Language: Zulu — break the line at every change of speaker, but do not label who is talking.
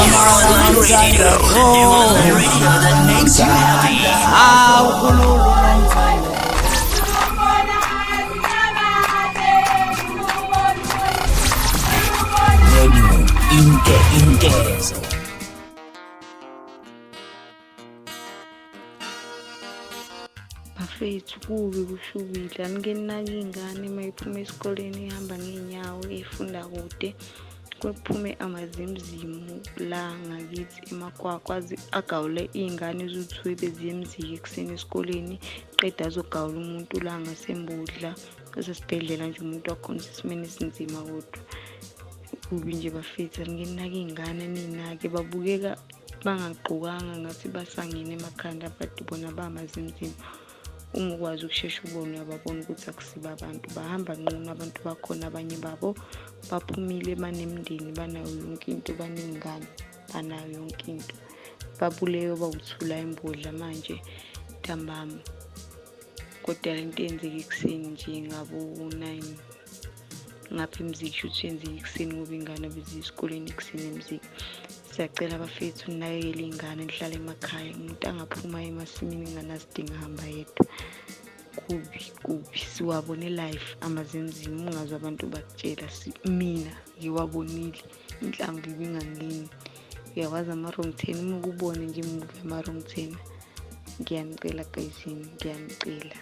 Worldwide radio, the online radio that makes you happy. Radio Inkezo.
Bafethu kubi kushubile angenaki ingane mayiphuma esikoleni ihamba ngeenyawo ifunda kude kwephume amaZimuzimu la ngakithi eMakwakwa agawule ingane ezuthiwe beziye emziki ekuseni esikoleni qeda azogawula umuntu la ngasembudla esesibhedlela nje umuntu wakhona isimene esinzima kodwa kubi nje bafethu angenaki ingane ninake babukeka bangaqhukanga ngathi basangene emakhanda but bona bamaZimuzimu. Uma ukwazi ukushesha ubone uyababona ukuthi akusiba abantu bahamba nqona abantu bakhona abanye babo baphumile banemndeni banayo yonke into banengane banayo yonke into babuleyo bawuthula embodla manje ntambama kodwa lento yenzeka ekuseni nje ngabo 9 ngapha emziki uthi yenzeka ekuseni ngoba ingane beziya esikoleni ekuseni emziki. Siyacela abafethu ninakekele ingane nihlale emakhaya umuntu angaphuma emasimini nganasidinga hamba yedwa kubi siwabone live amaZimuzimu ungazi abantu bakutshela mina ngiwabonile inhlamvu ibingangeni uyawazi ama-wrong turn uma ukubone nje movie ama-wrong turn ngiyanicela guys ngiyamcela.